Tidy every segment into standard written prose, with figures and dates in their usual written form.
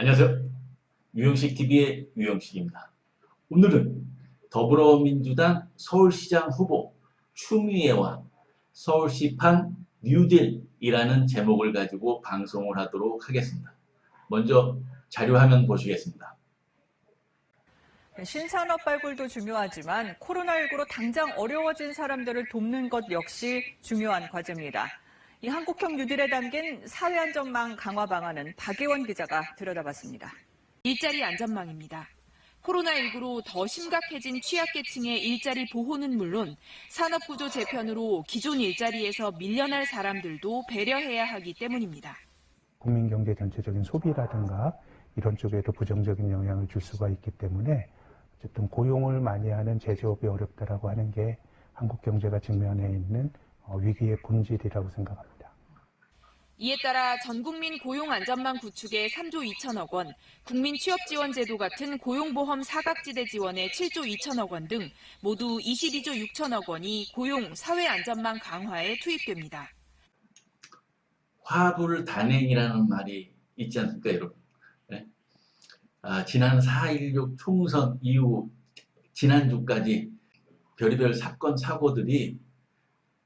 안녕하세요. 유영식 TV의 유영식입니다. 오늘은 더불어민주당 서울시장 후보 추미애와 서울시판 뉴딜이라는 제목을 가지고 방송을 하도록 하겠습니다. 먼저 자료화면 보시겠습니다. 신산업 발굴도 중요하지만 코로나19로 당장 어려워진 사람들을 돕는 것 역시 중요한 과제입니다. 이 한국형 뉴딜에 담긴 사회안전망 강화 방안은 박예원 기자가 들여다봤습니다. 일자리 안전망입니다. 코로나19로 더 심각해진 취약계층의 일자리 보호는 물론 산업구조 재편으로 기존 일자리에서 밀려날 사람들도 배려해야 하기 때문입니다. 국민 경제 전체적인 소비라든가 이런 쪽에도 부정적인 영향을 줄 수가 있기 때문에 어쨌든 고용을 많이 하는 제조업이 어렵다라고 하는 게 한국 경제가 직면해 있는 위기의 본질이라고 생각합니다. 이에 따라 전국민 고용안전망 구축에 3조 2천억 원, 국민취업지원제도 같은 고용보험 사각지대 지원에 7조 2천억 원 등 모두 22조 6천억 원이 고용 사회안전망 강화에 투입됩니다. 화불단행이라는 말이 있지 않습니까, 여러분? 네? 지난 4.16 총선 이후 지난주까지 별의별 사건, 사고들이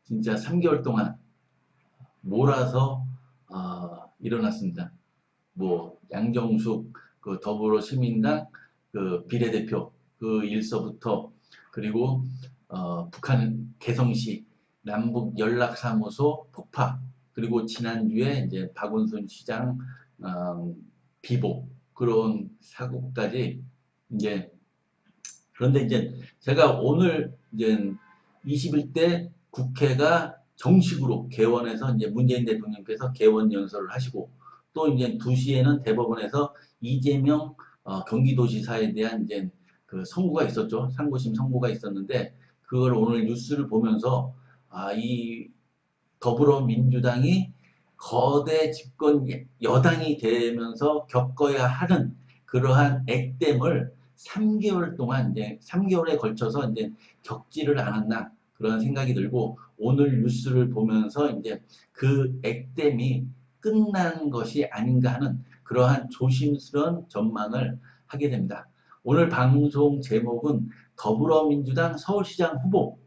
진짜 3개월 동안 몰아서 일어났습니다. 양정숙 그 더불어시민당 그 비례대표 그 일서부터 그리고 북한 개성시 남북 연락사무소 폭파 그리고 지난주에 이제 박원순 시장 비보 그런 사고까지 이제 그런데 이제 제가 오늘 이제 21대 국회가 정식으로 개원해서 이제 문재인 대통령께서 개원 연설을 하시고 또 이제 2시에는 대법원에서 이재명 경기도지사에 대한 이제 그 선고가 있었죠. 상고심 선고가 있었는데 그걸 오늘 뉴스를 보면서 이 더불어민주당이 거대 집권 여당이 되면서 겪어야 하는 그러한 액땜을 3개월 동안 이제 3개월에 걸쳐서 이제 겪지를 않았나 그런 생각이 들고 오늘 뉴스를 보면서 이제 그 액땜이 끝난 것이 아닌가 하는 그러한 조심스러운 전망을 하게 됩니다. 오늘 방송 제목은 더불어민주당 서울시장 후보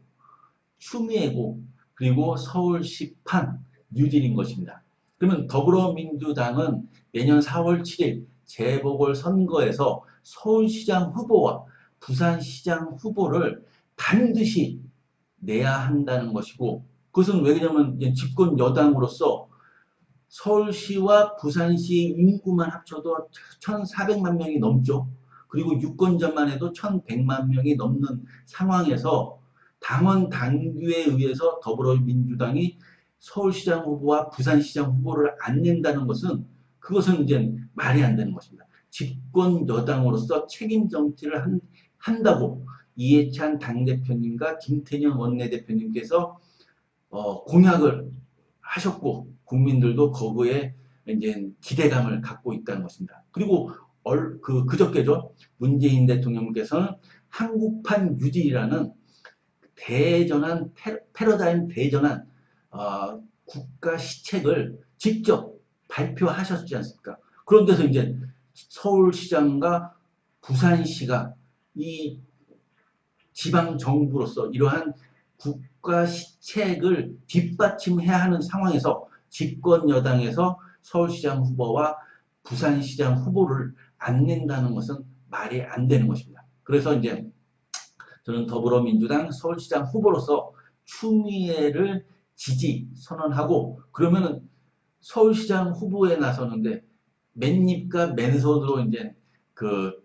추미애고 그리고 서울시판 뉴딜인 것입니다. 그러면 더불어민주당은 내년 4월 7일 재보궐선거에서 서울시장 후보와 부산시장 후보를 반드시 내야 한다는 것이고 그것은 왜냐하면 집권 여당으로서 서울시와 부산시의 인구만 합쳐도 1,400만 명이 넘죠. 그리고 유권자만 해도 1,100만 명이 넘는 상황에서 당원 당규에 의해서 더불어민주당이 서울시장 후보와 부산시장 후보를 안 낸다는 것은 그것은 이제 말이 안 되는 것입니다. 집권 여당으로서 책임 정치를 한다고 이해찬 당대표님과 김태년 원내대표님께서 공약을 하셨고 국민들도 거기에 이제 기대감을 갖고 있다는 것입니다. 그리고 그저께죠. 문재인 대통령께서는 한국판 뉴딜이라는 대전한 패러다임 대전한 국가 시책을 직접 발표하셨지 않습니까? 그런데서 이제 서울시장과 부산시가 이 지방정부로서 이러한 국가 시책을 뒷받침해야 하는 상황에서 집권 여당에서 서울시장 후보와 부산시장 후보를 안 낸다는 것은 말이 안 되는 것입니다. 그래서 이제 저는 더불어민주당 서울시장 후보로서 추미애를 지지 선언하고 그러면은 서울시장 후보에 나서는데 맨입과 맨손으로 이제 그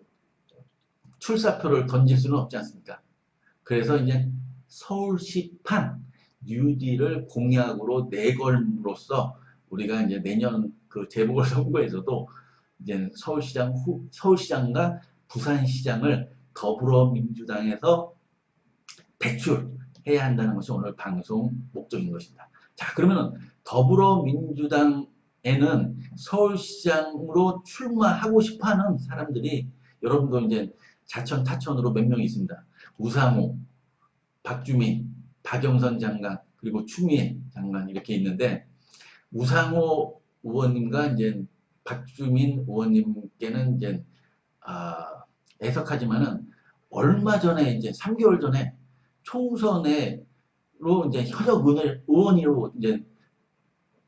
출사표를 던질 수는 없지 않습니까? 그래서 이제 서울시판 뉴딜을 공약으로 내걸음으로써 우리가 이제 내년 그 재보궐선거에서도 이제 서울시장과 부산시장을 더불어민주당에서 배출해야 한다는 것이 오늘 방송 목적인 것입니다. 자, 그러면 더불어민주당에는 서울시장으로 출마하고 싶어하는 사람들이 여러분도 이제 자천 타천으로 몇 명 있습니다. 우상호, 박주민, 박영선 장관 그리고 추미애 장관 이렇게 있는데 우상호 의원님과 이제 박주민 의원님께는 이제 애석하지만은 얼마 전에 이제 3개월 전에 총선에로 이제 현역 의원으로 이제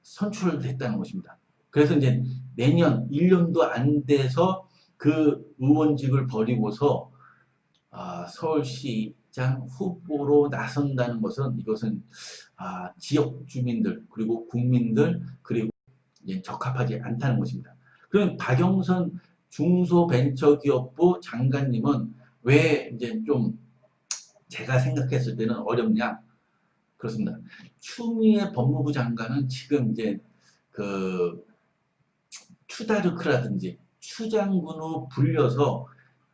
선출됐다는 것입니다. 그래서 이제 내년 1년도 안 돼서 그 의원직을 버리고서 서울시장 후보로 나선다는 것은 이것은 지역 주민들 그리고 국민들 그리고 이제 적합하지 않다는 것입니다. 그럼 박영선 중소벤처기업부 장관님은 왜 이제 좀 제가 생각했을 때는 어렵냐? 그렇습니다. 추미애 법무부 장관은 지금 이제 그 추다르크라든지 추장군으로 불려서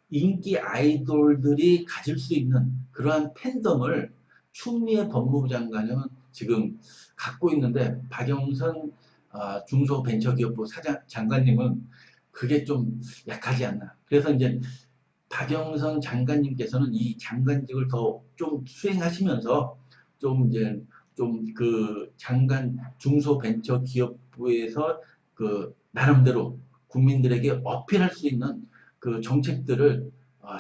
인기 아이돌들이 가질 수 있는 그러한 팬덤을 추미애 법무부 장관은 지금 갖고 있는데 박영선 중소벤처기업부 장관님은 그게 좀 약하지 않나. 그래서 이제 박영선 장관님께서는 이 장관직을 더 좀 수행하시면서 좀 이제 좀 그 장관 중소벤처기업부에서 그 나름대로 국민들에게 어필할 수 있는 그 정책들을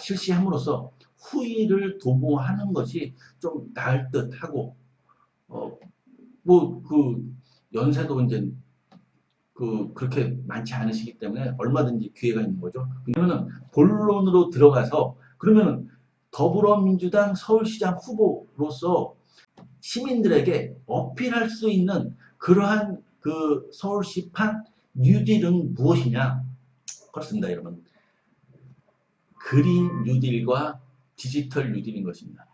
실시함으로써 후위를 도모하는 것이 좀 나을 듯하고 뭐 그 연세도 이제 그렇게 많지 않으시기 때문에 얼마든지 기회가 있는 거죠. 그러면은 본론으로 들어가서 그러면은 더불어민주당 서울시장 후보로서 시민들에게 어필할 수 있는 그러한 그 서울시판 뉴딜은 무엇이냐? 그렇습니다, 여러분. 그린 뉴딜과 디지털 뉴딜인 것입니다.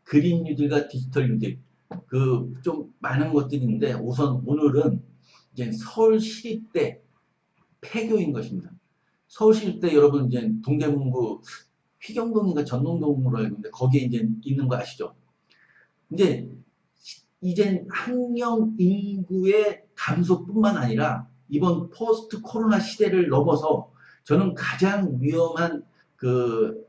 그린 뉴딜과 디지털 뉴딜 그 좀 많은 것들이 있는데 우선 오늘은 이제 서울시립대 폐교인 것입니다. 서울시립대 여러분 이제 동대문구 휘경동인가 전농동으로 알고 있는데 거기에 이제 있는 거 아시죠? 이제 학령 인구의 감소뿐만 아니라 이번 포스트 코로나 시대를 넘어서 저는 가장 위험한 그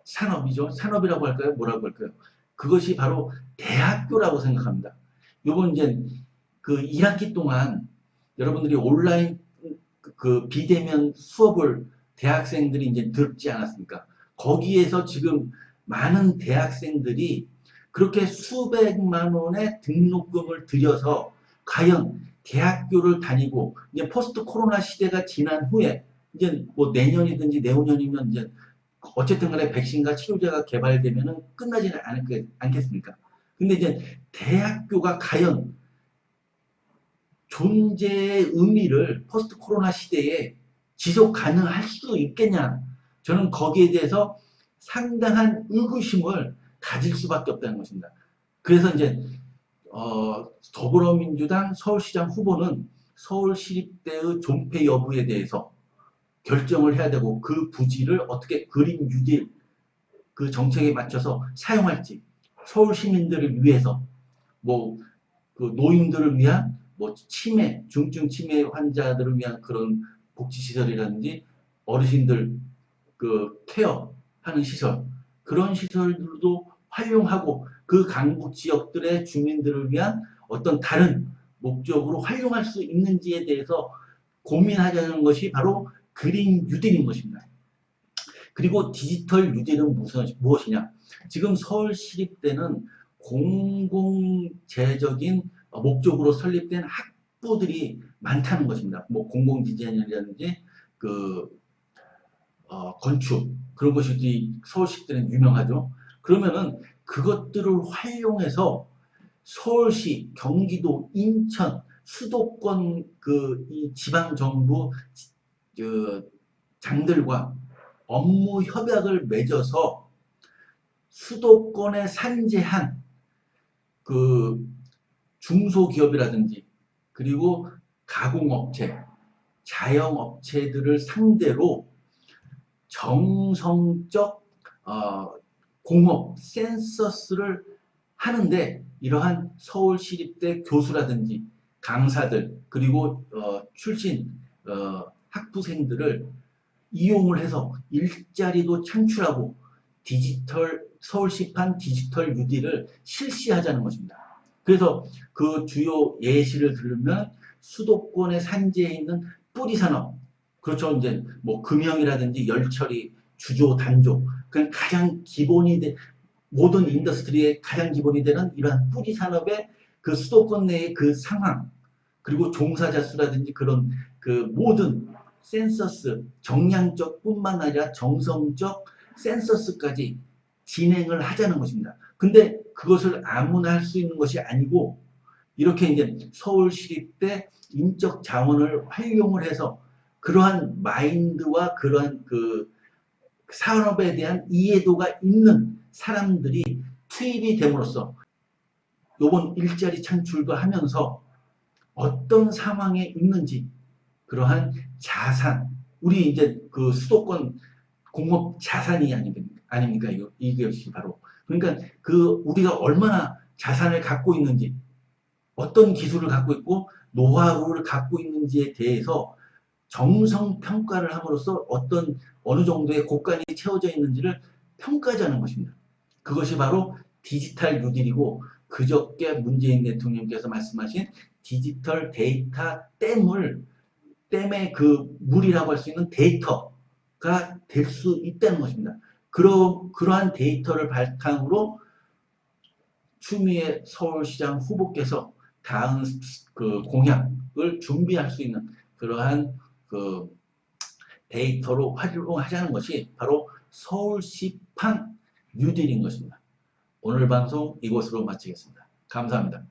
산업이죠. 산업이라고 할까요? 뭐라고 할까요? 그것이 바로 대학교라고 생각합니다. 요번 이제 그 1학기 동안 여러분들이 온라인 그 비대면 수업을 대학생들이 이제 들었지 않았습니까? 거기에서 지금 많은 대학생들이 그렇게 수백만 원의 등록금을 들여서 과연 대학교를 다니고 이제 포스트 코로나 시대가 지난 후에 이제 뭐 내년이든지 내후년이면 이제 어쨌든 간에 백신과 치료제가 개발되면은 끝나지는 않겠습니까? 근데 이제 대학교가 과연 존재의 의미를 포스트 코로나 시대에 지속 가능할 수 있겠냐? 저는 거기에 대해서 상당한 의구심을 가질 수밖에 없다는 것입니다. 그래서 이제 더불어민주당 서울시장 후보는 서울시립대의 존폐 여부에 대해서 결정을 해야 되고 그 부지를 어떻게 그린 뉴딜 그 정책에 맞춰서 사용할지 서울 시민들을 위해서 뭐 그 노인들을 위한 뭐 치매 중증 치매 환자들을 위한 그런 복지시설이라든지 어르신들 그 케어하는 시설 그런 시설들도 활용하고 그 강북 지역들의 주민들을 위한 어떤 다른 목적으로 활용할 수 있는지에 대해서 고민하자는 것이 바로 그린 뉴딜인 것입니다. 그리고 디지털 뉴딜은 무엇이냐? 지금 서울시립대는 공공재적인 목적으로 설립된 학부들이 많다는 것입니다. 뭐 공공디자인이라든지 건축 그런 것이 서울시립대는 유명하죠. 그러면은 그것들을 활용해서 서울시, 경기도, 인천, 수도권 이 지방정부 장들과 업무 협약을 맺어서 수도권에 산재한 그 중소기업이라든지 그리고 가공업체, 자영업체들을 상대로 정성적 공업 센서스를 하는데 이러한 서울시립대 교수라든지 강사들 그리고 출신 학부생들을 이용을 해서 일자리도 창출하고 서울시판 디지털 뉴딜을 실시하자는 것입니다. 그래서 그 주요 예시를 들면 수도권의 산지에 있는 뿌리 산업, 그렇죠. 이제 뭐 금형이라든지 열처리, 주조, 단조, 그냥 가장 기본이 모든 인더스트리의 가장 기본이 되는 이러한 뿌리 산업의 그 수도권 내의 그 상황, 그리고 종사자 수라든지 그런 그 모든 센서스, 정량적 뿐만 아니라 정성적 센서스까지 진행을 하자는 것입니다. 근데 그것을 아무나 할 수 있는 것이 아니고 이렇게 이제 서울시립대 인적 자원을 활용을 해서 그러한 마인드와 그러한 그 산업에 대한 이해도가 있는 사람들이 투입이 됨으로써 요번 일자리 창출도 하면서 어떤 상황에 있는지 그러한 자산, 우리 이제 그 수도권 공업 자산이 아닙니까? 이것이 바로. 그러니까 그 우리가 얼마나 자산을 갖고 있는지, 어떤 기술을 갖고 있고 노하우를 갖고 있는지에 대해서 정성 평가를 함으로써 어느 정도의 곳간이 채워져 있는지를 평가하자는 것입니다. 그것이 바로 디지털 뉴딜이고 그저께 문재인 대통령께서 말씀하신 디지털 데이터 댐의 그 물이라고 할 수 있는 데이터가 될 수 있다는 것입니다. 그러한 데이터를 바탕으로 추미애 서울시장 후보께서 다음 그 공약을 준비할 수 있는 그러한 그 데이터로 활용하자는 것이 바로 서울시판 뉴딜인 것입니다. 오늘 방송 이것으로 마치겠습니다. 감사합니다.